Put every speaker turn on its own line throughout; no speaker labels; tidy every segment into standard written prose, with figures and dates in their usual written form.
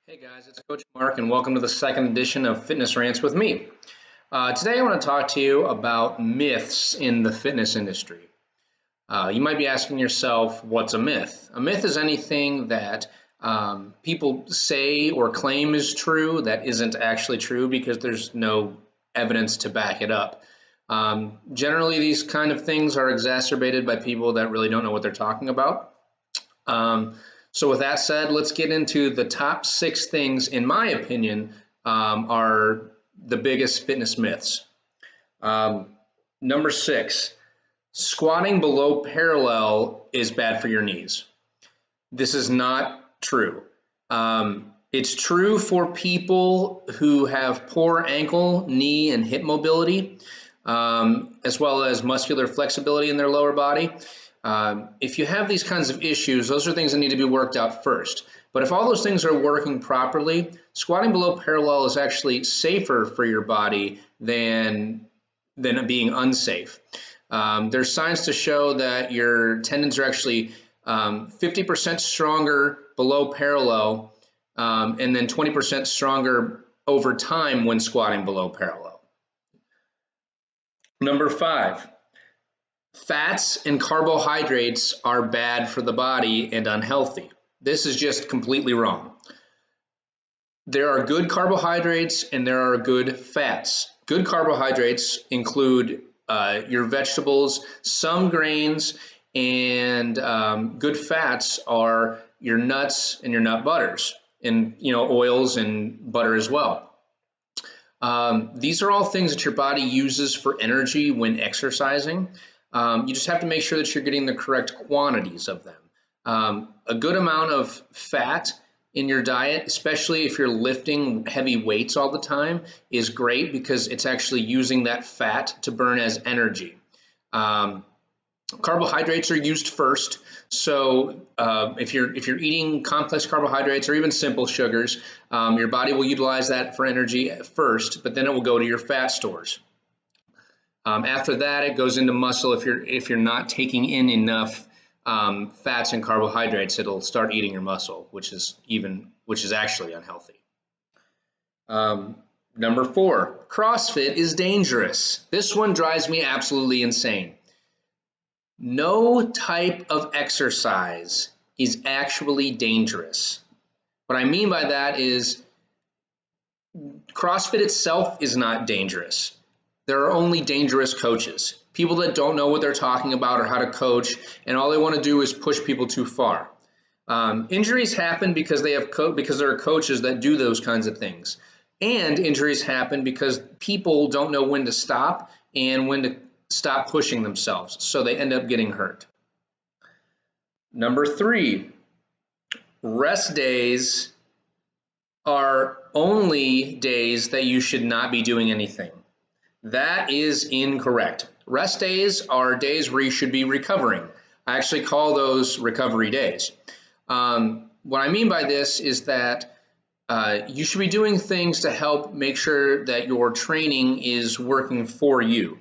Hey guys, it's Coach Mark, and welcome to the second edition of Fitness Rants with me. Today I want to talk to you about myths in the fitness industry. You might be asking yourself, what's a myth? A myth is anything that people say or claim is true that isn't actually true because there's no evidence to back it up. Generally, these kind of things are exacerbated by people that really don't know what they're talking about. So with that said, let's get into the top 6 things, in my opinion, are the biggest fitness myths. Number 6, squatting below parallel is bad for your knees. This is not true. It's true for people who have poor ankle, knee, and hip mobility, as well as muscular flexibility in their lower body. If you have these kinds of issues, those are things that need to be worked out first. But if all those things are working properly, squatting below parallel is actually safer for your body than being unsafe. There's science to show that your tendons are actually 50% stronger below parallel and then 20% stronger over time when squatting below parallel. Number 5. Fats and carbohydrates are bad for the body and unhealthy. This is just completely wrong. There are good carbohydrates and there are good fats. Good carbohydrates include your vegetables, some grains, and good fats are your nuts and your nut butters, and oils and butter as well. These are all things that your body uses for energy when exercising. You just have to make sure that you're getting the correct quantities of them. A good amount of fat in your diet, especially if you're lifting heavy weights all the time, is great because it's actually using that fat to burn as energy. Carbohydrates are used first, so if you're eating complex carbohydrates or even simple sugars, your body will utilize that for energy at first, but then it will go to your fat stores. After that, it goes into muscle. If you're not taking in enough fats and carbohydrates, it'll start eating your muscle, which is actually unhealthy. Number 4, CrossFit is dangerous. This one drives me absolutely insane. No type of exercise is actually dangerous. What I mean by that is CrossFit itself is not dangerous. There are only dangerous coaches, people that don't know what they're talking about or how to coach, and all they want to do is push people too far. Injuries happen because there are coaches that do those kinds of things. And injuries happen because people don't know when to stop and when to stop pushing themselves, so they end up getting hurt. Number 3, rest days are only days that you should not be doing anything. That is incorrect. Rest days are days where you should be recovering. I actually call those recovery days. What I mean by this is that you should be doing things to help make sure that your training is working for you.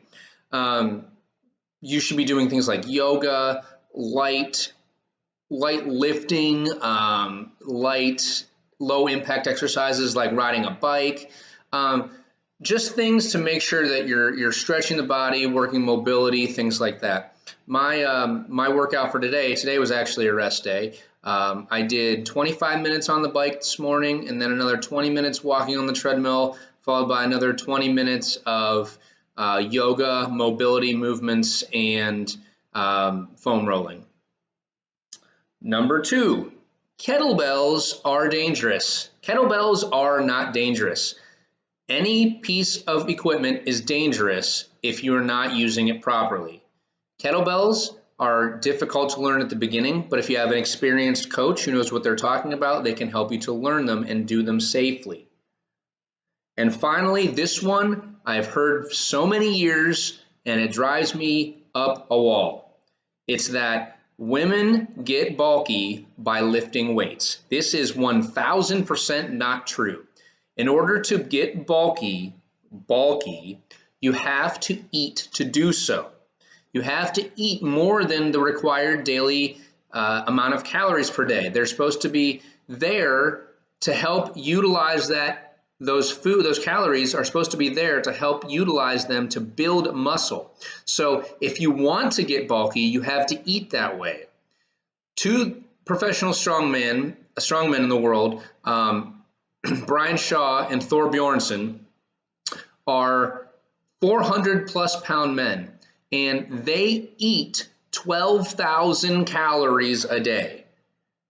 You should be doing things like yoga, light lifting, low impact exercises like riding a bike. Just things to make sure that you're stretching the body, working mobility, things like that. My workout for today was actually a rest day. I did 25 minutes on the bike this morning, and then another 20 minutes walking on the treadmill, followed by another 20 minutes of yoga, mobility movements, and foam rolling. Number 2, kettlebells are dangerous. Kettlebells are not dangerous. Any piece of equipment is dangerous if you are not using it properly. Kettlebells are difficult to learn at the beginning, but if you have an experienced coach who knows what they're talking about, they can help you to learn them and do them safely. And finally, this one I've heard so many years, and it drives me up a wall. It's that women get bulky by lifting weights. This is 1000% not true. In order to get bulky, you have to eat to do so. You have to eat more than the required daily amount of calories per day. They're supposed to be there to help utilize those calories are supposed to be there to help utilize them to build muscle. So if you want to get bulky, you have to eat that way. Two professional strongmen in the world, Brian Shaw and Thor Bjornsson, are 400 plus pound men, and they eat 12,000 calories a day.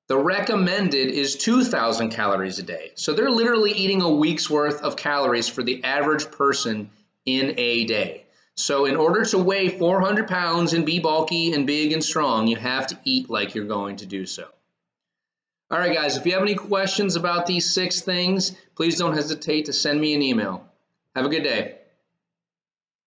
The recommended is 2,000 calories a day. So they're literally eating a week's worth of calories for the average person in a day. So in order to weigh 400 pounds and be bulky and big and strong, you have to eat like you're going to do so. All right, guys, if you have any questions about these 6 things, please don't hesitate to send me an email. Have a good day.